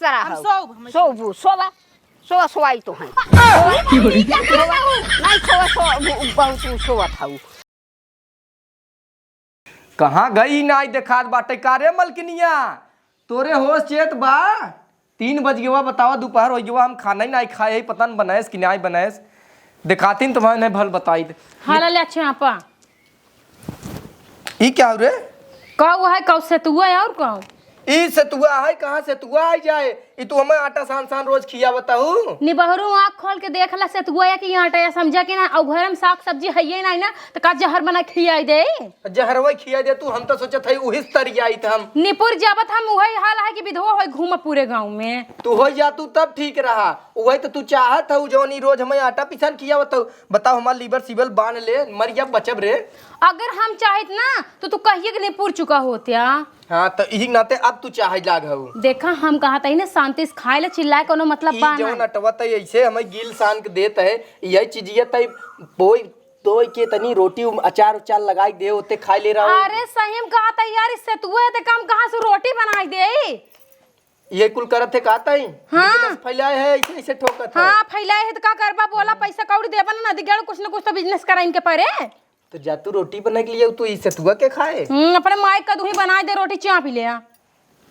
सरा हम हो सोब सोवा सोवाई तो है नहीं सोवा था कहाँ गई नाई देखात बाटे कारे मलकिनिया तोरे होश चेत बा 3 बज गया बतावा दोपहर हो गया हम खाना ही नहीं खाए पता न बनाएस कि नहीं बनाएस दिखातीन तुम्हारे नहीं भल बताई हाला ले अच्छा आपा ई क्या रे कहू है कौ से तू है और कहू ई सतुआ है कहाँ सतुआ आई जाए ई तू हमें आटा सान सान रोज खिया बताऊ निबहरू आँख खोल के देखला से तू है कि आटा या समझा के ना और घर में साग सब्जी है ही नहीं ना तो का जहर बना खियाई दे जहरवा खिया दे तू हम तो सोचत है उही तरिया आई हम निपुर जावत हम वही हाल है कि विधवा हो घूम पूरे गांव में तू हो जा तू तब ठीक रहा वही तो तू चाहत है जौन रोज हमें आटा पिसान खिया बताओ हमारा लीवर सीवल बांध ले मरिया बचब रे अगर हम चाहत ना तो कहिए कि निपुर चुका होत्या हाँ तो यही नाते अब तू चाहे लाग देखा हम कहा था ना शांति से खाए ले चिल्लाए कोनो मतलब बा जो नटवा तई ऐसे हमें गिल सान के देत है यही चीजिए तई पोई तो के तनी रोटी अचार उचार लगाई दे होते खाई ले रहा अरे सही में कहा था यार इससे तू है काम कहां से रोटी बनाई दे ये कुल करत है कहता ही हाँ फैलाए है ऐसे ऐसे ठोकत है हाँ फैलाए है तो का करबा बोला पैसा कौड़ी देबा ना नदी गड़ कुछ ना कुछ तो बिजनेस करा इनके परे तो जा तू रोटी बना के लिए तू इससे तुआ के खाए अपने माइक का दूही बना दे रोटी चाप ही ले आ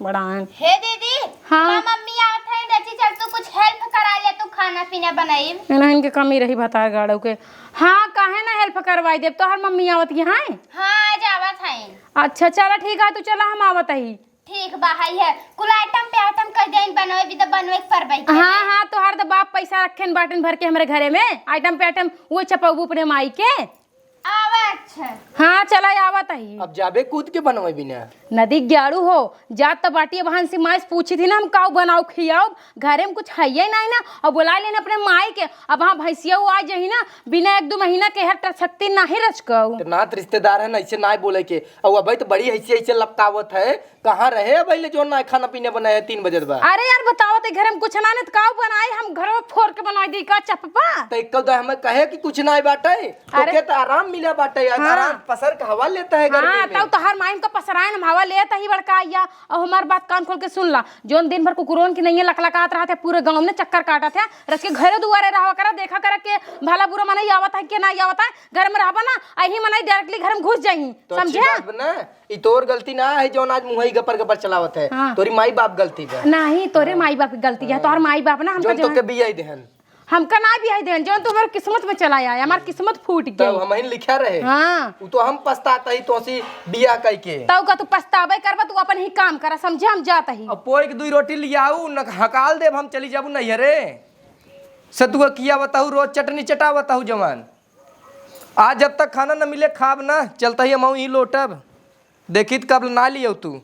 बड़ा हे दीदी हाँ मम्मी आवत है रची चल तू कुछ हेल्प करा ले तू खाना पीना बनाई ना इनके कमी रही बता गाड़ो के हाँ काहे ना हेल्प करवाई देब तो हर मम्मी आवत की हां हां आज आवत है अच्छा चला ठीक है तू चला हम आवत ही ठीक बा है कुल आइटम पे आइटम कर देन बनवे भी तो बनवे परबई हाँ हाँ तो हर द बाप पैसा रखेन बाटन भर के हमारे घरे में आइटम पे आइटम वो छपाऊ अपने माई के आवत हाँ चला आवत ही अब जाबे कूद के बनवे बिना नदी ग्यारू हो जात तो बाटी बहन से माई पूछी थी ना हम काऊ बनाओ खियाओ घरे में कुछ है ही नहीं ना और बुला लेना अपने माई के अब हाँ भैंसिया आ जाही ना बिना 1-2 महीना के हर शक्ति नहीं रचकाऊ तो नात रिश्तेदार है ना ऐसे ना बोले के और अभी तो बड़ी ऐसे ऐसे लपकावत है कहाँ रहे अब जो ना खाना पीना बनाए 3 बजे बाद अरे यार बताओ ते घर में कुछ ना तो काऊ बनाई हम घर में फोड़ के बनाई दी का चप्पा तो एक तो हमें कहे कि कुछ ना बाटे तो के तो आराम मिला बाटे आराम पसर का हवा लेता है गर्मी में तब तो हर माइन का पसरायन हम हवा लेता ही बड़का या और हमार बात कान खोल के सुन ला जोन दिन भर कुकुरोन की नहीं लकलकात रहा था पूरे गांव में चक्कर काटा था रस के घरे दुआरे रहा करा देखा करा के भला बुरा मनाई आवत है के ना आवत है घर में रहबा ना अही मनाई डायरेक्टली घर में घुस जाही समझे ना ई तोर गलती ना है जोन आज मुंहई गपर गपर चलावत है तोरी माई बाप गलती बा नहीं तोरे माई बाप की गलती है तोहर माई बाप ना हमका जो तो के बियाई देहन हमका ना भी है देन जो तुम्हारी किस्मत में चला आया हमारी किस्मत फूट गई तब हम लिखा रहे हां तो हम पछताता ही तोसी बिया कई के तब का तू पछतावे करबा तू अपन ही काम करा समझे हम जात ही अब पोई के 2 रोटी लियाऊ न हकाल देब हम चली जाबू नहीं रे सतुआ किया बताऊ रोज चटनी चटा बताऊ जवान आज जब तक खाना न मिले खाब ना चलता ही हम ही लोटब देखी कब ना लियो तू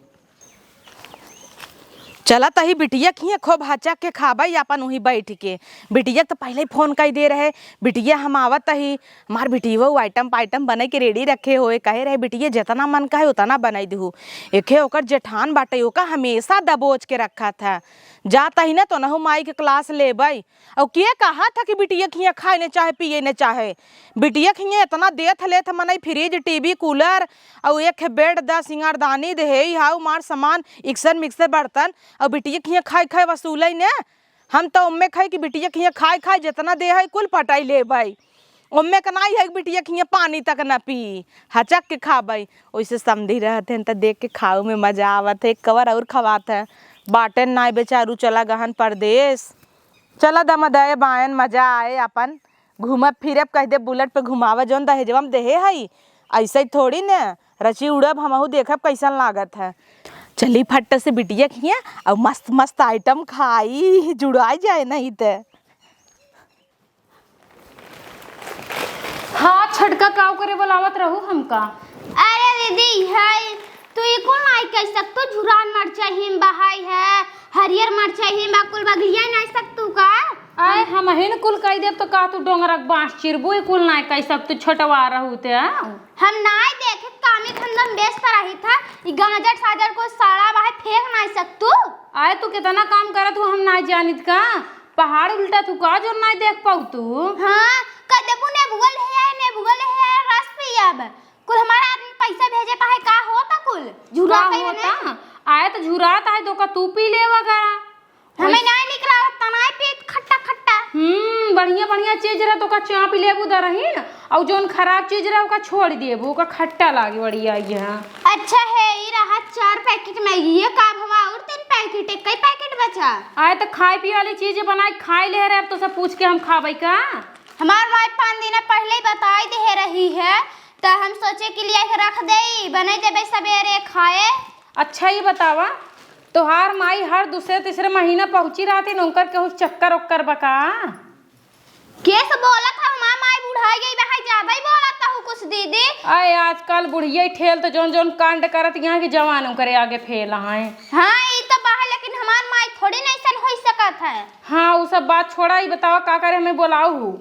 चला तही बिटिया खिए खूब हचा के खाबा अपन वहीं बैठ के बिटिया तो पहले ही फोन कर दे रहे बिटिया हम आवत ही हमार बिटिया वो आइटम पाइटम बने के रेडी रखे हुए कहे रहे बिटिया जितना मन का है उतना बनाई दू एके ओकर जेठान बाटे ओका हमेशा दबोच के रखा था जाता ही ना तो नहु माई के क्लास ले बाई और के कहा था कि बिटिया खिया खाए न चाहे पिए न चाहे बिटिया खिया इतना देत लेत मनई फ्रिज टीवी कूलर और एक बेड 10 सिंगारदानी दे हाउ मार सामान इक्सर मिक्सर बर्तन और बिटिया खिया खाए खाए वसूल ने हम तो उम्मे खाई कि बिटिया खिया खाए खाए जितना दे है कुल पटाई ले बाई उम्मे का नहीं है बिटिया खिया पानी तक न पी हचक के खा बाई वैसे समझी रहते हैं तो देख के खाओ में मजा आवत है कवर और खवात है बाटन ना बेचारू चला गहन परदेश चला दमदय बायन मजा आए अपन घूमब फिरब कह दे बुलेट पे घुमावा जौन दहेजवा में देहे है ऐसे ही थोड़ी न रची उड़ब हमहू देखब कैसन लागत है चली फट से बिटिया खिया और मस्त मस्त आइटम खाई जुड़ाई जाए नहीं तो हाँ छटका काव करे बोलावत रहू हमका अरे दीदी है तू ई कौन आई कह सकतो झुरान मरचा हिम बहाई है हरियर मरचा हिम कुल बगलिया नहीं सकतू का आए हम हिन कुल कह देब तो का तू डोंगरक बांस चिरबो कुल नहीं कह सब तू छोटवा रहू ते हम नाई देखे कामी खंदम व्यस्त रही था ई गाजर साजर को साड़ा बाहे फेंक नहीं सकतू आए तू कितना काम करत हूँ हम नहीं जानित का पहाड़ उल्टा तू का जो नहीं देख पाऊ तू हां कदबू ने भूगल है रस पियब कुल हमारा आदमी पैसा भेजे पाहे का होता कुल झुरा होता आए तो झुरात आए तो का तू पी ले वगैरह हमें नहीं निकला तनाई पेट खट्टा खट्टा। बढ़िया बढ़िया चीज रहे तो का चाप लेबू दरहीन और जोन खराब चीज रहे ओका छोड़ देबू ओका खट्टा लागे बढ़िया ये। अच्छा है ये रहा 4 पैकेट मैगी ये का भवा और 3 पैकेट है कई पैकेट बचा। आए तो खाए पिए वाली चीज बनाई खाई ले रहे अब तो सब पूछ के हम खाबे का। हमार माई 5 दिन पहले ही बताई दे रही है तो हम सोचे कि लिए रख दे बने देबे सवेरे खाए। अच्छा ये बतावा तोहार माई हर दूसरे तीसरे महीना पहुंची रहा थी नौकर के चक्कर उक्कर बका केस बोला था हमार माई बुढ़ाई गई भाई ज्यादा ही बोला था कुछ दीदी। आए आजकल बुढ़िया ठेल तो जोन जोन कांड करत यहाँ के जवानों करे आगे फेल हैं। हाँ ये तो बाहर लेकिन हमार माई थोड़ी नहीं सन हो सकत है। हाँ वो सब बात छोड़ा ही बतावा का करे हमें बोलाऊ हूँ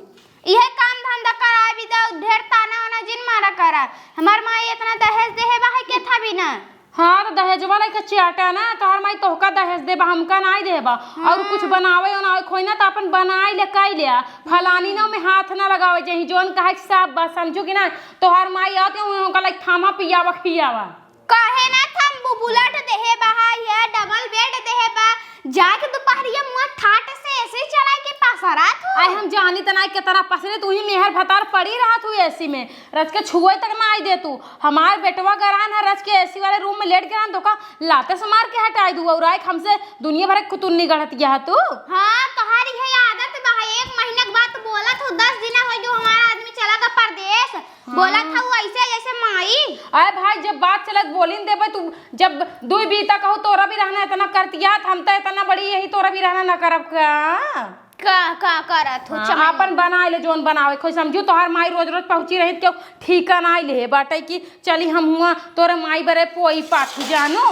यह काम धंधा करा भी दो ढेर ताना वाना जिन मारा करा हमार माई इतना दहेज दे भाई के था भी ना। हाँ तो दहेजवा लेके चाटा ना तोहर माई तोहका दहेज देबा हमका नहीं देबा और कुछ बनावे ना खोई ना तो अपन बनाई ले कई लिया फलानी ना में हाथ ना लगावे जही जोन कहे साफ बा समझो कि ना तोहर माई आते उनका लाइक थामा पियावा खियावा काहे ना थम बुलेट देहे बहाई है डबल बेड देहे बा जाके दोपहरिया मुंह ठाट से ऐसे चला के पासरा तू। आई हम जानी तना के तरह पसरे तू ही मेहर भतार पड़ी रहा तू एसी में रच के छुए तक ना आई दे तू हमार बेटवा गरान है रच के एसी वाले रूम में लेट गया तो का लाते से मार के हटाई दू और हमसे दुनिया भर खुतुन्नी गढ़त गया तू। हां तुम्हारी है आदत बा 1 महीना के बाद बोला तू 10 दिन हो जो हमारा आदमी चला का परदेश बोला था वो ऐसे जैसे माई। अरे भाई जब बात चलत बोलिन देबे तू जब दुई बीता कहो तोरा भी रहना इतना करतिया हम तो इतना बड़ी यही तोरा भी रहना ना करब का करत हो हाँ, अपन बनाए ले जोन बनावे कोई समझू तोहार माई रोज रोज पहुंची रही क्यों ठीका ना ले बाटे कि चली हम हुआ तोरे माई बरे पोई पाठी जानो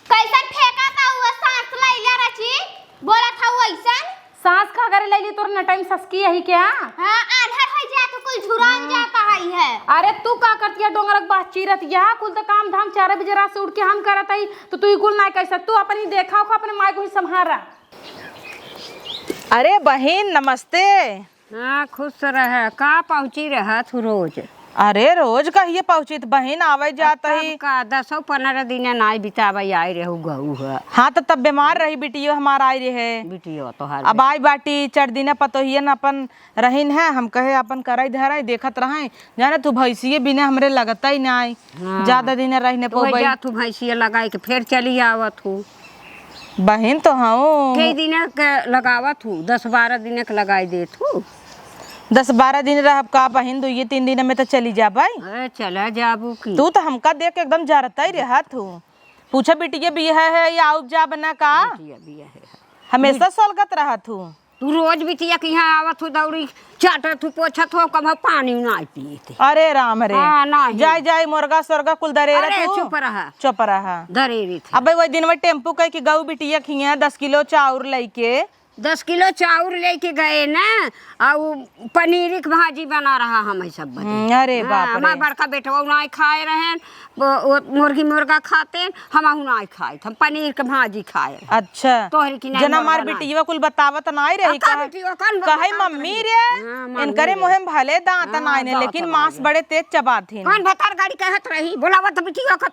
कैसा ठेका था वो सांस लैला रची बोला था वो ऐसा सांस का अगर ले ली तोर न टाइम ससकी यही क्या। हां आधा हो जा तो कुल झुरान जाता है। अरे तू का करतिया डोंगरक बातची रहती है कुल तो काम धाम 4 बजे रात से उठ के हम करत हई तो तू कुल ना कैसा तू अपनी देखा को अपने माई को ही संभारा। अरे बहन नमस्ते। हाँ खुश रह का पहुँची रहा तू रोज। अरे रोज कहिए पहुंचित बहन आवे जात ही का 10-15 दिन नाई बितावे आई रहू गहू है। हाँ तो तब बीमार रही बिटियो हमार आई रहे बिटियो तोहार अब आई बाटी 4 दिन पतोहियन अपन रहीन है हम कहे अपन कराई धराई देखत रहे जाने तू भैंसिए बिना हमरे लगता ही ना आई ज्यादा दिन रहने तो पो जा तू भैंसिया लगाई के फिर चली आवत हूँ बहन तो हाँ कई दिन के लगावत हूँ 10-12 दिन के लगाई देत हूँ 10-12 दिन रहब का बहन 2-3 दिन में तो चली जा भाई। अरे चला जाबू की तू तो हमका देख के एकदम जरता ही रहा तू पूछा बिटिया बिया है या आउट जा बना का बिया है हमेशा सोलगत रहा तू रोज बिटिया के यहाँ आवत हो दौड़ी चाटत हो पोछत हो कब पानी ना पिए थे। अरे राम रे हाँ, नहीं। जाय जाय मुर्गा सोरगा कुल दरेरा अरे तू चुप रहा चुप रहा दरेरी थे। अबे वही दिन में टेम्पू कह के गऊ बिटिया खिया 10 किलो चाउर लेके 10 किलो चाउर लेके गए ना और पनीर की भाजी बना रहा हम सब बने। अरे बाप रे हमारा बड़का बेटा नहीं खाए रहे मुर्गी मुर्गा खाते हम नहीं खाए हम पनीर के भाजी खाए। अच्छा तोहरी की जना मार बिटिया कुल बतावत नहीं रही कहे मम्मी रे इनकरे मुहे भले दांत नहीं ने लेकिन मांस बड़े तेज चबाथे कौन भतार गाड़ी कहत रही बोलावत बिटिया को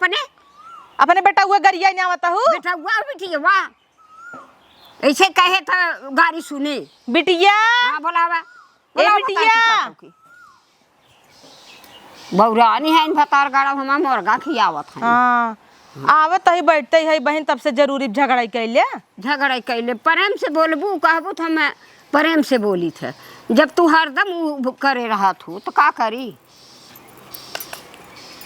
अपने बेटा हुआ गरिया नहीं आवता हूँ बेटा हुआ बिटिया वाह ऐसे कहे था गाड़ी सुने बिटिया हाँ बोलावा ए बिटिया बौरानी है इन भतार गाड़ा हमारा मुर्गा खियावत है। हाँ आवत ही बैठते है बहन तब से जरूरी झगड़ा कैले झगड़ा कैले प्रेम से बोलबू कहबू तो मैं प्रेम से बोली थे जब तू हरदम करे रहा तू तो का करी।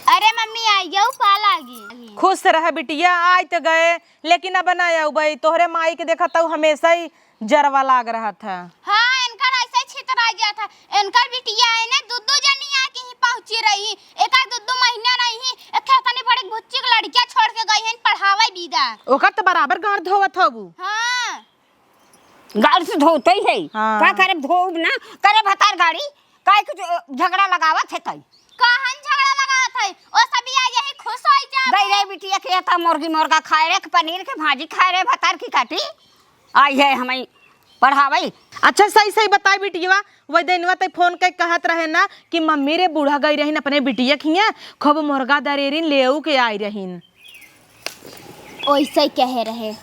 अरे मम्मी आई जाऊ पा लागी खुश रह बिटिया आय तो गए लेकिन अब ना आऊ भाई तोहरे माई के देखा तो हमेशा ही जरवा लाग रहा था। हाँ इनका ऐसा छितरा गया था इनका बिटिया है ना 2 जनी आके ही पहुंची रही एक 2 महीना नहीं एक तनी बड़ी बुच्ची की लड़कियां छोड़ के गई हैं पढ़ावे बीदा ओकर तो बराबर गांड धोवत होबू। हाँ गाड़ी से धोते ही है हाँ। का करे धोब ना करे भतार गाड़ी काय कुछ झगड़ा लगावत है कई कहन झगड़ा लगावत है ओ सभी आ यही खुश होई जा गई रे बिटिया के था मुर्गी मुर्गा खाए रे पनीर के भाजी खाए रे भतार की काटी आई है हमें पढ़ावई। अच्छा सही सही बताई बिटिया वही दिनवा तक फोन के कहत रहे ना कि मम्मी रे बूढ़ा गई रहीन अपने बिटिया खिया खूब मुर्गा दरेरिन लेऊ के आई रहीन ओइसे कहे रहे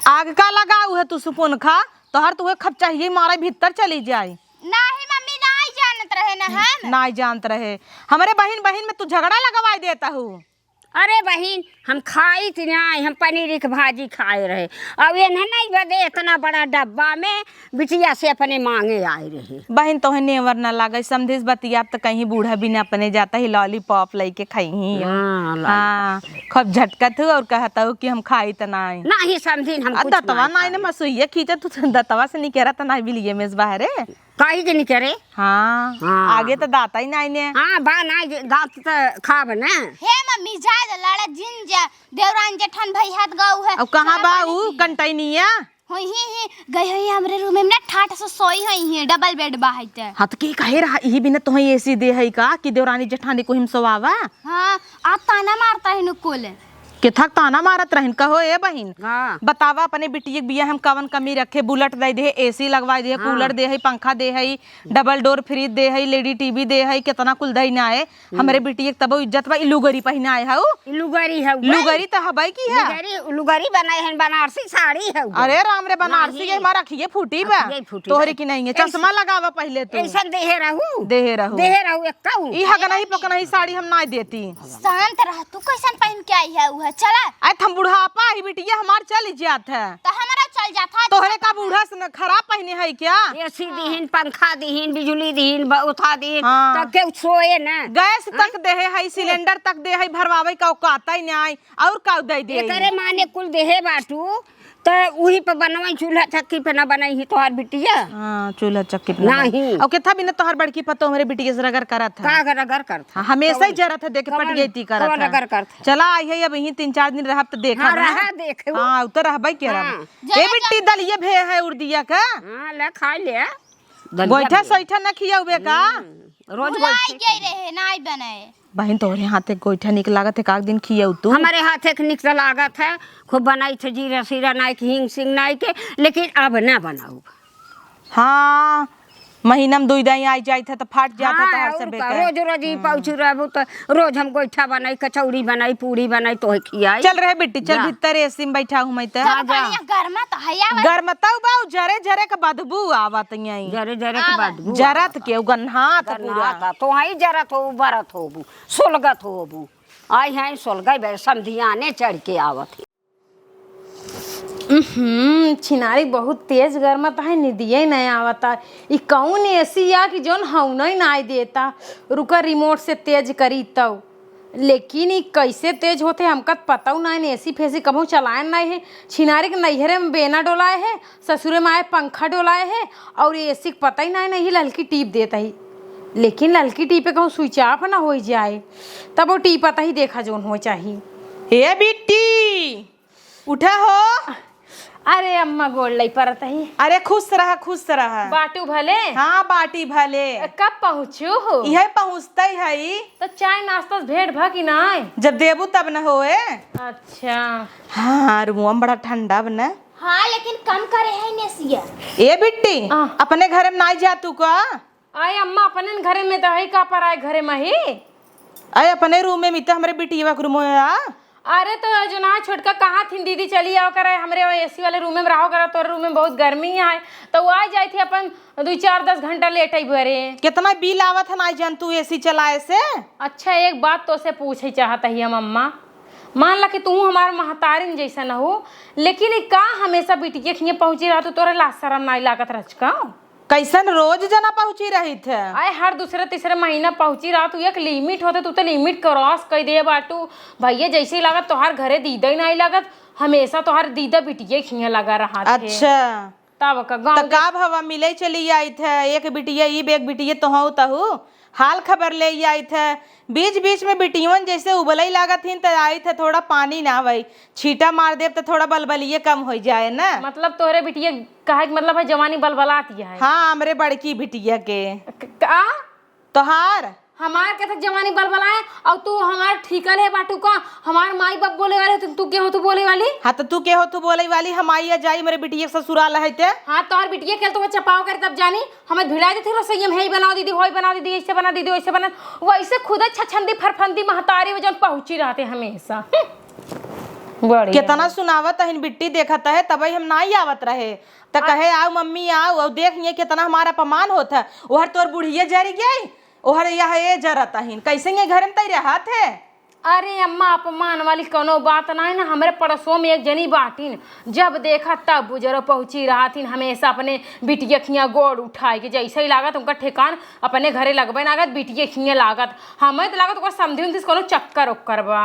आग का लगाऊ है तू सुपुन खा तोहर तुहे खप चाहिए मारे भीतर चली जाए। नाही मम्मी नहीं जानत रहे ना हम। नहीं जानत रहे हमारे बहन बहन में तू झगड़ा लगवाई देता हूँ। अरे बहन हम खाई थी नहीं, हम पनीर की भाजी खाए रहे। अब ये नहीं बदे इतना बड़ा डब्बा में बिटिया से अपने मांगे आए रहे। बहन तोहे नेवर न लगे समझिस बतिया तो कहीं बूढ़ा भी न अपने जाता ही लॉलीपॉप लेके खाई ही। हाँ खूब झटकत हूँ और कहता हूँ कि हम खाई तो नहीं नहीं समझी हम कुछ दतवा नहीं ना मसुइया खींचा तू दतवा से नहीं कह रहा था ना बिलिए में बाहर काहे के नहीं करे। हाँ हाँ। आगे तो दाता ही नहीं ने। हाँ बा नहीं दांत तो खाब ना। हे मम्मी जाए लड़ा जिन जा देवरान जेठन भाई हाथ गाऊ है। अब कहाँ बाऊ कंटैनिया होई ही गई होई हमरे रूम में ना ठाठ से सोई होई है डबल बेड बाहित। हाँ तो के कहे रहा यही बिना तो एसी दे है का कि देवरानी जेठानी को हिम सोवावा। हाँ आप ताना मारता है नुकुल के थक ताना मारत रहन कहो ए बहिन। हाँ। बतावा अपने बिटिया के बिया हम कवन कमी रखे बुलेट दे दे एसी लगवा दे कूलर दे है पंखा दे है डबल डोर फ्रिज दे है लेडी टीवी दे है कितना कुल दई ना आए हमरे बिटिया के तब इज्जत बा लुगरी पहना आए हऊ लुगरी है लुगरी तो हबाई की है लुगरी बनाए हैं बनारसी साड़ी है। अरे राम रे बनारसी के हमारा खिए फूटी बा अखिए फूटी तोहरे की नहीं है चश्मा लगावा पहले तू ऐसा देहे रहू देहे रहू एक कहूँ ई हगना ही पकना ही साड़ी हम ना देती। शांत रह तू कैसन पहन के आई है वह चला आई हम बुढ़ापा ही बिटिया हमार चल जात है तो हमारा चल जाता। तोहरे का बूढ़ा से खराब पहने है क्या। एसी दीहिन पंखा दीहिन बिजली दीहिन उठा दीहिन हाँ। तब के सोए ना। गैस तक दे है सिलेंडर तक दे है भरवावे का औकाता ही नहीं और का दे दे एकरे माने कुल देहे बाटू तो वही पे बनवाई चूल्हा चक्की पे ना बनाई ही तोहार बिटिया। हां चूल्हा चक्की पे नहीं। और केथा बिना तोहर बड़की पतो हमरे बिटिया से रगर करत है का रगर करत है हमेशा ही जरत है देख पट गई ती करत कौन रगर करत है। चला आई है अब यही 3-4 दिन रहब तो देखा हाँ, रहा देखे वो। हां उतर रहबै के हाँ। रह ए बिट्टी दलिए भे है उर्दिया का हां ले खा ले गोइठा सोइठा न खियावे का रोज बुलाई गई रहे नहीं बनाए। बहन तोहरे हाथे गोइठा निक लागत है काक दिन खियाऊ तू हमारे हाथ एक निकल लागत है खूब बनाई थे जीरा सीरा नाई के हिंग सिंग नाई के लेकिन अब ना बनाऊ। हाँ महीना में 2 दिन आई जाई था तो फट जाता था हर से बेकार। रोज रोज ही पहुँचू रहबू तो रोज हम गोइठा बनाई कचौड़ी बनाई पूरी बनाई तो खियाई। चल रहे बिट्टी चल भीतर एसी में बैठा हूं मैं तो सब बढ़िया गर्मा तो हया गरमताऊ बाऊ जरे जरे का बदबू आवत यही जरे जरे के बाद जरत के गन्हात पूरा तो हाई जरत हो बरत होबू सोलगत होबू आई हैं सोलगई समधियाने चढ़ के आवत है। छिनारी बहुत तेज गर्मत है निदिये नहीं आवता ई कौन ऐसी या कि जोन हौना ही ना देता रुका रिमोट से तेज करी तब लेकिन ई कैसे तेज होते हमका पता नहीं ऐसी फैसी कभू चलाए नहीं है। छिनारी के नैहरे में बेना डोलाए है ससुरे में आए पंखा डोलाए है और ऐसी पता ही नहीं ललकी टीप देता ही लेकिन ललकी टीपे कहूँ स्विच ऑफ ना हो जाए तब वो टीपता ही देखा जोन हो चाहिए। ए बिट्टी उठा हो। अरे अम्मा गोड़ लई परत ही। अरे खुश रहा बाटू भले। हाँ बाटी भले कब पहुँचू हो यह पहुँचते है तो चाय नाश्ता से भेंट भ कि नहीं जब देबू तब न होए। अच्छा हाँ रूम बड़ा ठंडा बना। हाँ लेकिन कम करे है नेसिया। ए बिट्टी अपने घर में नहीं जा तू का आय अम्मा अपने घरे में तो है का पर आए घरे में ही अरे अपने रूम में मिता हमरे बिटिया के रूम में आ। अरे तो जो ना छोटका कहाँ थी दीदी चली आओ करे हमरे एसी वाले रूम में रहो करा तोरे रूम में बहुत गर्मी है तो वो आ जाई थी अपन 2-4-10 घंटा लेट आई बरे। कितना बिल आवत है ना जान तू एसी चलाए से। अच्छा एक बात तो से पूछे चाहता ही हम अम्मा मान ला कि तू हमार महतारिन जैसा न हो लेकिन का हमेशा बिटिया खिए पहुंची रहा तो तोरे लाज शरम नहीं लागत रचका कैसन रोज जना पहुंची रही थे। आए हर दूसरे तीसरे महीना पहुंची रहा तू एक लिमिट होते तू तो लिमिट क्रॉस कर दे बाटू भैया जैसे लागत तोहार घरे दीदा ही नहीं लागत हमेशा तोहार दीदा बिटिया खिया लगा रहा थे। अच्छा तब का गाँव का भवा मिले चली आई थे एक बिटिया एक बिटिया तो हूँ तहु हाल खबर ले आई थे बीच बीच में बिटियन जैसे उबलई लागत थी तो आई थे थोड़ा पानी ना भाई छीटा मार दे तो थोड़ा बलबलिए कम हो जाए ना। मतलब तोहरे बिटिया कहे मतलब है जवानी बलबलाती है। हाँ हमरे बड़की बिटिया के का तोहार हमार के तक जवानी बलबलाए और तू हमार ठीकल है बाटू का हमार माई बाप बोले वाले तू के हो तू बोले वाली। हाँ तो तू के हो तू बोले वाली हम आई जाई मेरे बिटिया ससुराल है ते। हाँ तोहर बिटिया के तो चपाव कर तब जानी हमें भिड़ा देती रसोई में बना दीदी होई बना दीदी ऐसे बना दीदी वैसे बना वैसे खुद छछंदी फरफंदी महतारी वजन पहुंची रहते हमेशा। बढ़िया। कितना सुनावत हन बिट्टी देखत है तब हम नहीं आवत रहे तो कहे आओ मम्मी आओ और देख ये कितना हमारा अपमान होता है। ओहर तोर बुढ़िया जरी गई ओहर यह ये जरत हन कैसे ये घर में तैयार हाथ है। अरे अम्मा अपमान वाली कोनो बात नहीं ना। हमारे पड़ोसों में एक जनी बाटिन जब देखा तब बुजरो पहुंची रहा थी हमेशा अपने बिटिया खिया गोड़ उठाए के जैसे ही लागत उनका ठेकान अपने घरे लगबे लागत बिटिया खिया लागत हमें तो लागत ओकर समझी उनतीस कोनो चक्कर उक्कर बा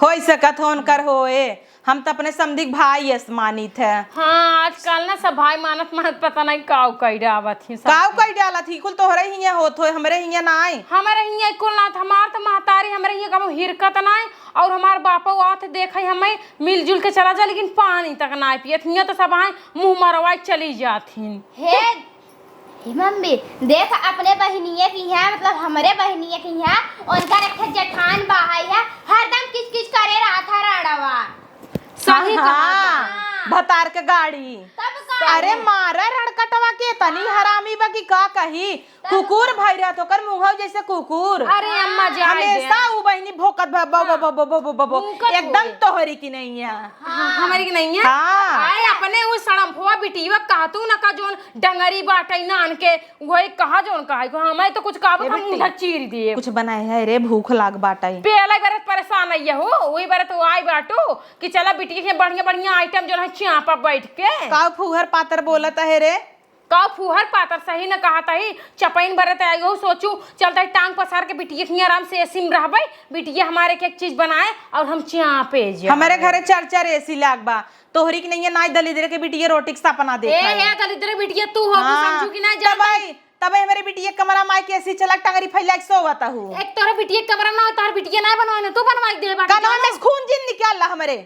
हो सकत हो उनकर होए हम तो अपने समधिक भाई मानित है। हाँ आजकल ना सब भाई मानत मानत पता नहीं काव कई डावत ही काव कई डाला थी कुल तोहरे हिया होत होए हमरे हिया ना आए। हमारे हिया कुल ना हमार तो महतारी हमारे हिया कबो हिरकत नहीं और हमार बापा आत देखे हमें मिलजुल के चला जा लेकिन पानी तक ना पियत हिया तो सब आए मुंह मरवाई चली जाथिन। हे मम्मी देख अपने बहनिये की है मतलब हमारे बहनिये की है उनका रखे जेठान बाहाई है हरदम किच किच करे रहा था राड़वा। सही भतार के गाड़ी अरे मारा रणकटवा के तनी हरामी बा की का कही कुकुर भैरा तो कर मुंह जैसे कुकुर। अरे अम्मा जी हमेशा उ बहनी भोकत बो एकदम तोहरी की नहीं है। हमारी की नहीं है। हाँ। आए अपने वो सड़म फोआ बिटिया कहतू ना का जोन डंगरी बाटई नान के वही कहा जोन कहा हमें तो कुछ कहबो हम मुंह चीर दिए कुछ बनाए है रे भूख लाग बाटाई पेला बरत परेशान है हो वही बरत आई बाटो कि चला बिटिया के बढ़िया बढ़िया आइटम जो है चापा बैठ के का फुहर पातर बोलत है रे का फुहर पातर सही न कहता ही चपैन बरत आयो सोचू चलता टांग पसार के बिटिया के आराम से एसी में रहबे बिटिया हमारे के एक चीज बनाए और हम चापे जा हमारे घरे चार एसी लाग बा तोहरी की नहीं है नाई दलिद्र के बिटिया रोटी के सपना देख ए दलिद्र बिटिया तू हो समझू कि ना जा तब हमारे बिटिया कमरा माई के एसी चला टंगरी फैला के सोवता हूं। एक तोरा बिटिया कमरा ना तार बिटिया ना बनवाए ना तू बनवाई दे बाटा कनवा में खून जिन निकाल ला हमरे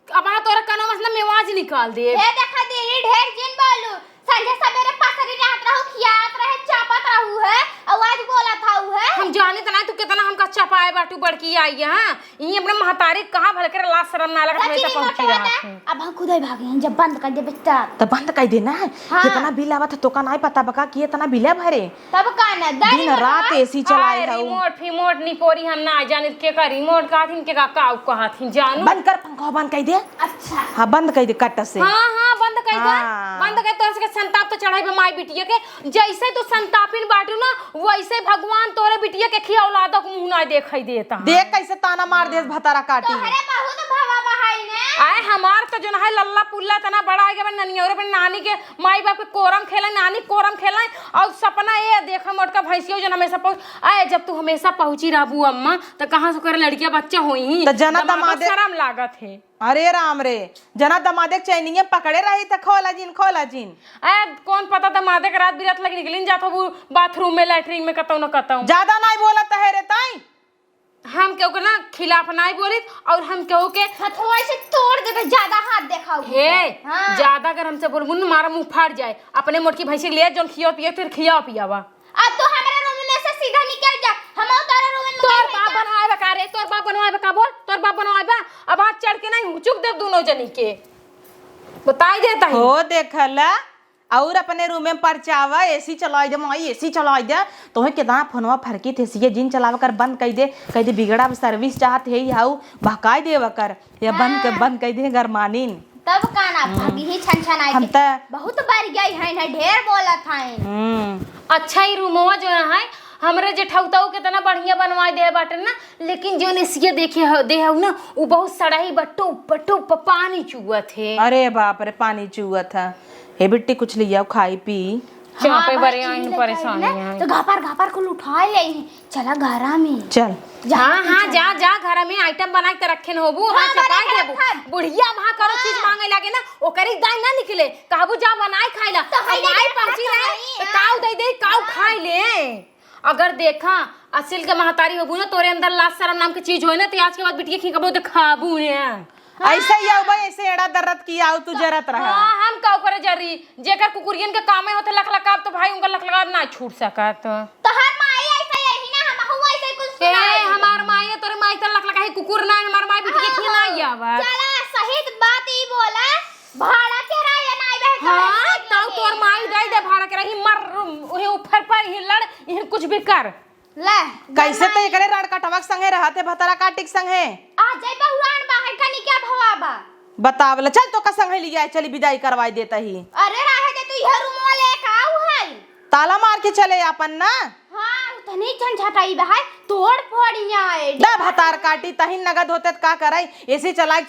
अब तोरा कनो मतलब मेवाज निकाल दे। हे देखा दीदी ढेर जिन बोलू संजय सवेरे पासरी रात रहू खियात रहे चापत रहू है आवाज बोला था उ है हम जाने त ना तू कितना हमका चपाए बाटू बड़की आई है। हां ई अपने महतारी कहां भल कर ला शर्म ना लगा हमेशा पहुंची रहा है। अब हम खुद ही भागे हैं जब बंद कर दे बेटा तो बंद कर देना है। हाँ। कितना बिल आवत तो का नहीं पता बका कि इतना बिल है भरे तब काना दिन रात एसी चलाए है रिमोट फिमोट नहीं पोरी हम ना जाने के का रिमोट का थिन के का कहथिन जानू बंद कर पंखा बंद कर दे। अच्छा हां बंद कर दे कट से। हां बंद कर दे हाँ। बंद कर तो संताप तो चढ़ाई माई बिटिया के जैसे तू संतापिन बाटू ना वैसे भगवान तोरे बिटिया के खिया औलाद को मुंह ना देखाई देता। देख कैसे ताना मार दे भतारा काटी अरे बहुत भवा बहाई ने आए हमार तो जो है लल्ला पुल्ला तना बड़ा है के ननियोरे पे नानी के माई बाप के कोरम खेला नानी कोरम खेला और सपना ये देखा मोटका भैंसियो जो हमेशा आए जब तू हमेशा पहुंची रहबू अम्मा तो कहां से कर लड़कियां बच्चा होई तो जना दमादे शर्म लागत है। अरे राम रे जना दमादे चैनिए पकड़े रही त खोला जिन ए कौन पता दमादे के रात बिरात लग निकलिन जात हो बाथरूम में लैट्रिन में कतौ न कतौ ज्यादा नहीं बोलत है रे ताई हम केहू के ना खिलाफ नहीं बोलित और हम केहू के हथवा से तोड़ देबे ज्यादा हाथ देखाओ हे हाँ। ज्यादा अगर हमसे बोलबू न मारा मुंह फाड़ जाए अपने मोटकी भैंसी ले जोन खियो पियो फिर खिया पियावा। अब तो हमारे रूम में से सीधा निकल जा हम तारा रूम में तोर बाप बनवाए का रे तोर बाप बनवाए का बोल तोर बाप बनवाए बा अब हाथ चढ़ के नहीं चुप दे दोनों जनी के बताई देता है हो देखला और अपने रूम में परचावा एसी चलाई दे माई एसी चलाई दे तो कितना फोनवा फरकी थे सीए जिन चलावा कर बंद कर दे बिगड़ा सर्विस चाहत है हाउ भकाई देवा कर या बंद कर दे गरमानीन तब काना भागी ही छन आई हम त बहुत बार गई है ना ढेर बोला था। अच्छा ही रूमवा जो है हमरे जेठौताऊ के तना बढ़िया बनवा दे बाटन ना लेकिन जो नेसिया देखे दे हउ ना वो बहुत सड़ाई बट्टो बट्टो पानी चुआ थे। अरे बाप रे पानी चुआ था हे बिट्टी कुछ लिया खाई पी चापे बरे आइन परेशानी है तो घापर को उठा ले चला घरा में चल हाँ जा घर में आइटम बना के रखे होबू हां चपाई देबू बुढ़िया वहां करो चीज मांगे लागे ना ओकरी दाई ना निकले कहबू जा बनाई खाइला तो हमारी पहुंची रहे काऊ दे काऊ खाई ले। अगर देखा असिल के महतारी होबू ना तोरे अंदर लाज शर्म नाम की चीज होए ना तो आज के बाद बिटिया खीकबो दिखाबू है ऐसे ही आओ भाई ऐसे एड़ा दर्द की आओ तू जरत रहा। हां हम काऊ करे जरी जेकर कुकुरियन के कामे होते लखलकाब तो भाई उनका लखलकाब ना छूट सकत तो हर माई ऐसा यही ना हम हुआ ऐसे कुछ सुनाए हमार माई तोरे माई त लखलकाही कुकुर ना हमार माई बिटिया खी ना आवा चला सही बात ही बोला भाड़ा के राय ना आवे हां तो तोर माई दे दे भाड़ा के रही मर ओहे ऊपर पर ही लड़ ये कुछ भी कर ले कैसे तो एकरे रण कटवक संगे रहते भतरा काटिक संगे आ जाई बहुरान बाहर का निकल रूमवा बा। बतावला चल तो का संग लिया चली विदाई करवाई देता ही। अरे रहे दे तू यह रूमवा ले का आऊ है। ताला मार के चले अपन ना। हां तनी झंझटाई बा है तोड़ फोड़िया है। दा भतार काटी तहिन नगद होते त का कराई ऐसे चलाई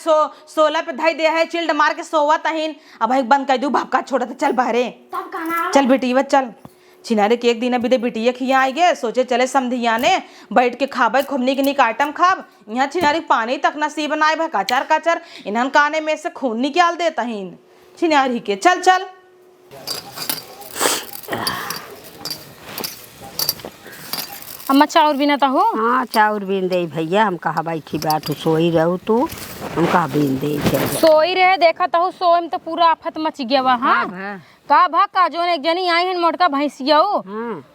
16 पे धई दे है चिल्ड मार के सोवा तहिन अब भाई बंद कर दू भपका छोड़त चल बहरे। तब गाना चल बेटीवा चल छिनारे के एक दिन अभी दे बिटिया खिया आई गे सोचे चले समधिया ने बैठ के खाबे खुमनी के निक आइटम खाब यहाँ छिनारी पानी तक नसीब बनाए भा काचर काचर इन्हन काने में से खून निकाल दे तहिन छिनारी के चल चल। अम्मा चाउर बिना हो। हाँ चाउर बीन दे भैया, हम कहा बैठी बैठ सोई रहू तू, हम कहा बीन दे सोई रहे देखा तो सोए में तो पूरा आफत मच गया वहाँ। हाँ। का भा का जोन एक जनी आई हन मोटका भैंसिया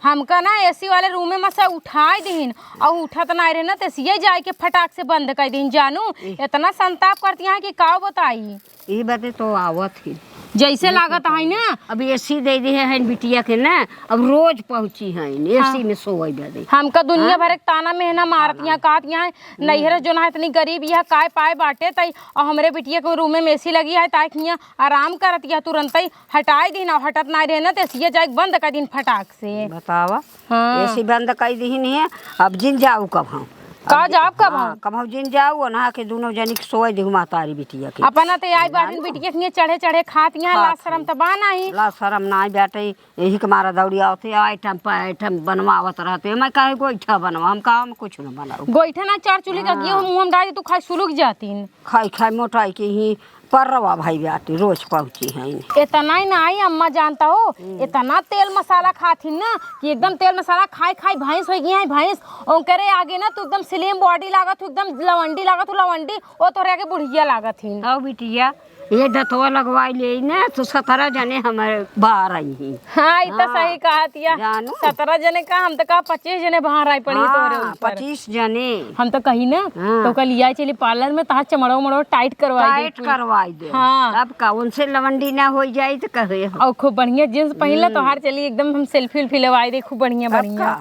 हमका ना एसी वाले रूम में मसा उठाई दीन और उठत ना रहे ना तेसिए जाए के फटाक से बंद कर दीन। जानू इतना संताप करती है कि का बताई ये बातें तो आवत ही जैसे लागत है ना। अब एसी दे दी है बिटिया के ना, अब रोज पहुंची है एसी में सोई बदे। हमका दुनिया भर एक ताना मेहना मारतियाँ कहतियाँ नैहर जो ना इतनी गरीब यह काय पाए बाटे तई और हमरे बिटिया के रूम में एसी लगी है ताकि यहाँ आराम करतिया तुरंत ही हटाई दिन और हटत ना रहे ना तेसिए जाए बंद कर दिन फटाक से। बतावा हाँ। एसी बंद कर दी है। अब जिन जाऊ कब हम का जाब कब कब हम जिन जाऊ ना के दोनों जनी के सोई दे मातारी बिटिया के अपना तो आई बाटिन बिटिया के चढ़े चढ़े खातियाँ ला शरम तो बा नहीं। ला शरम ना बैठे यही के मारा दौड़ी आवते आइटम पर आइटम बनवावत रहते। मैं कहे गोईठा बनवा हम कहा हम कुछ न बनाऊ गोईठा ना चार चूल्हे का गेहूं मुंह में डाल तू खाई सुलग जातीन खाई खाई मोटाई के ही परवा भाई बेटी रोज पहुंची है। इतना ही ना आई अम्मा जानता हो इतना तेल मसाला खाती ना कि एकदम तेल मसाला खाई खाई भैंस हो गई है भैंस। और करे आगे ना तू एकदम स्लिम बॉडी लागत एकदम लवंडी लागत लवंडी और तोरे आगे बुढ़िया लागत ही। आओ बिटिया ये दतवा लगवाई ले ना तो 17 जने हमारे बाहर आई ही। हाँ ये तो सही कहा तिया 17 जने का हम तो कहा 25 जने बाहर आई पड़ी तोरे ऊपर 25 जने हम तो कही ना तो कल लिया चली पार्लर में तहा चमड़ो मड़ो टाइट करवाई दे। हाँ अब का उनसे लवंडी ना हो जाए तो कहे और खूब बढ़िया जींस पहनला तो हार चली एकदम हम सेल्फी उल्फी लेवाई दे खूब बढ़िया बढ़िया।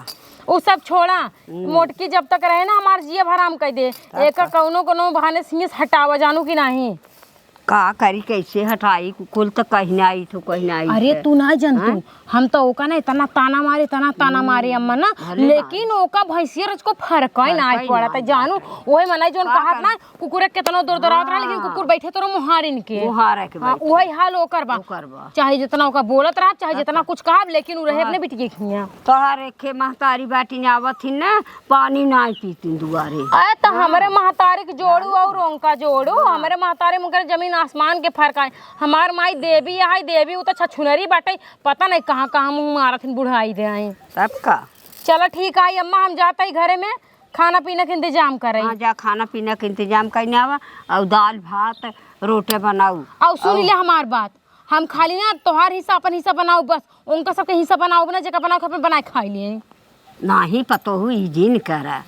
वो सब छोड़ा मोटकी जब तक रहे ना हमार जिया भराम कर दे एक कौनो कोनो बहाने सिंह हटावा जानू की नहीं का करी कैसे हटाई कुल तो कहीं ना आई तो कहीं ना आई। अरे तू ना जानतू हम तो ओका ना इतना ताना मारे अम्मा ना लेकिन ओका भैंसिया को फर्क ही ना पड़ा था जानू वही मनाई जोन कहत ना कुकुर कितना दूर दूर आवत रहा लेकिन कुकुर बैठे तो मुहारिन के वही हाल ओकर बा चाहे जितना ओका बोलत रहा चाहे जितना कुछ कहा लेकिन उ रहे अपने बिटिया खिया तोहार एके महतारी बाटी आवत थी ना पानी ना पीती दुआरे। अरे तो हमारे महतारी के जोड़ू और उनका जोड़ू हमारे महतारी मुकर जमीन आसमान के फर्क है। हमार माई देवी है देवी वो तो छछुनरी बाटे पता नहीं कहाँ कहाँ मुँह मारत बुढ़ाई दे आई सबका। चलो ठीक है अम्मा हम जाते ही घरे में खाना पीना के इंतजाम करे। हाँ जा खाना पीना के इंतजाम करने आवा और दाल भात रोटी बनाऊ। और सुन ले हमार बात हम खाली ना तोहार हिस्सा अपन हिस्सा बनाओ बस उनका सबके हिस्सा बनाओ ना जगह बनाओ अपन बनाए खाई लिए नहीं पतो हुई जिन करा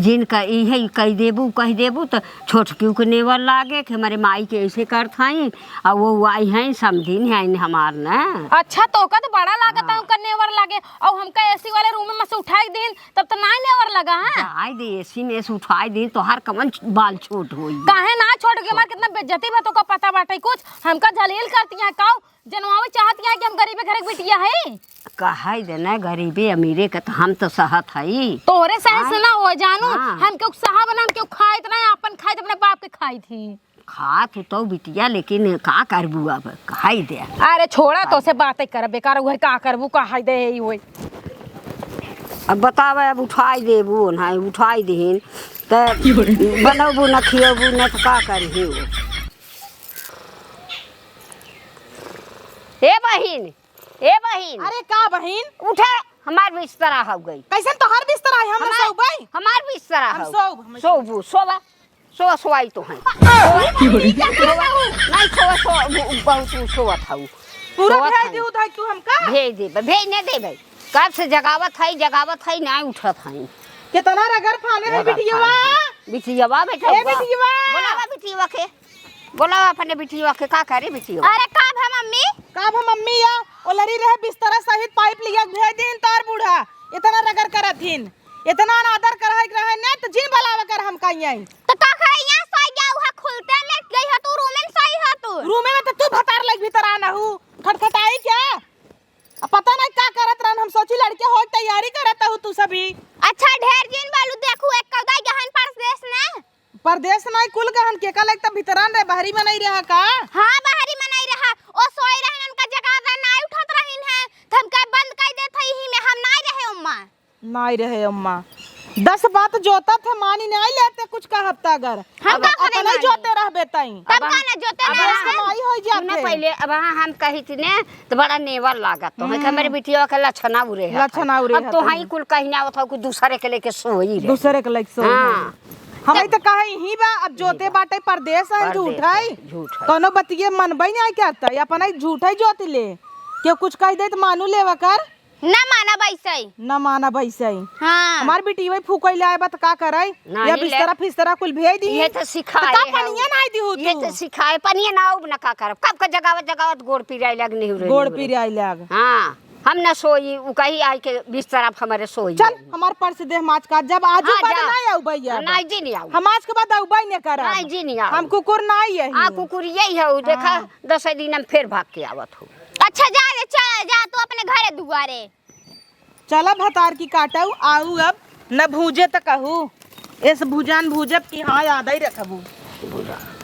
जिन का यही कह देबू तो छोटकी के नेवर लागे कि हमारे माई के ऐसे कर थाई और वो आई हैं समझिन है हमार ना। अच्छा तो का तो बड़ा लागत है उनका नेवर लागे और हमका एसी वाले रूम में मसे उठाई दिन तब तो ना नेवर लगा है आई दे एसी में से उठाई दिन तो हर कमन बाल छोट होई काहे ना छोड़ के हमार कितना बेइज्जती बा तो का पता बाटे कुछ हमका जलील करती है काऊ जनवावे चाहती है कि हम गरीबे घर के बिटिया है कहाई देना गरीबे अमीरे का तो हम तो सहत हई तोरे सही से ना हो जानू हम क्यों सहा बना हम क्यों खाइत ना अपन खाइत अपने बाप के खाई थी खा तो बिटिया लेकिन का करबू अब कहाई दे। अरे छोड़ा तो से बातें कर बेकार वही का करबू कहाई दे ही होई। अब बतावे अब उठाई देबू ना उठाई देहिन तो बनबू न खियबू न तो का करही। ए बहिन अरे का बहिन उठे हमार बिस्तरा हो गई। कैसे तोहार बिस्तरा है हम सोबई हमार बिस्तरा हम हो सोबू सोवाई तो है नहीं बहुत सोवत हूँ पूरा भेज दे उधाई तू हमका भेज न देबे कब से जगावत है नहीं उठत है कितना रगर फाने है बिटियावा बेटा ए बिटियावा बोलावा बिटियावा के बोलावा अपने बिटियावा के का करे बिटियावा। अरे का भा मम्मी का भा मम्मी या ओलरी रहे बिस्तरा सहित पाइप लिया भेज दिन तार बूढ़ा इतना रगर करथिन इतना अनादर करह रहे ने तो जिन बलावा कर हम कहिए तो का करे यहां सोई गया उहा खुलते में गई ह तू रूम में सही ह तू रूमे में तो तू भतार लग भीतर आना हूँ खटखटाई क्या अब पता नहीं क्या करत रहन हम सोची लड़के हो तैयारी करत हूँ तू सभी अच्छा ढेर दिन बालू देखू एक कौदा गहन परदेश ना परदेश नहीं कुल गहन के का लगता भीतरान रे बाहरी में नहीं रहा का हां बाहरी में नहीं रहा ओ सोई रहन उनका जगह ना उठत रहिन है हम का बंद कर देत ही में हम नहीं रहे अम्मा नहीं रहे अम्मा 10 बात जोता थे मानी नहीं लेते कुछ का हफ्ता अगर हम का करे नहीं जोते रह बेताई तब का ना जोते ना कमाई हो ना जाते पहले अब हम कही थी ने तो बड़ा नेवर लागत तो है हमारे बिटिया का लछना उरे है लछना उरे अब तो हाई कुल कहीं ना होता कोई दूसरे के लेके सोई रे दूसरे के लाइक सो हाँ। हम तो कहे ही बा अब जोते बाटे परदेश है झूठ है झूठ है। कोनो बतिये मनबई नहीं करता अपन ही झूठ है जोत ले क्यों कुछ कह दे तो मानू लेवा कर ना माना वैसे न माना भैसे हां हमार बेटी वही फूकई ले आए तो का करे नहीं या ले। बिस्तरा फिस्तरा कुल भेज दी ये तो सिखाए का है पनिया नहीं दी हो ये तू तो सिखाए पनिया ना अब ना का करब कब का जगावत गोड़ पीराई लगनी हो गोड़ पी आई लग हां हम ना सोई उ कही आई के बिस्तर पर हमारे सोई चल हमार पर से देह माच का जब आजू हाँ, बाद जा। नहीं आऊ भैया नहीं जी नहीं आओ हम आज के बाद आऊ भाई ने करा नहीं जी नहीं आओ हम कुकुर नहीं है आ कुकुर यही है उ देखा 10 दिन हम फिर भाग के आवत हो अच्छा जा रे चल जा तू अपने घरे दुआरे चला भतार की काटाऊ आऊ अब न भूजे तो कहू इस भुजान भूजब की हाँ याद ही रखबू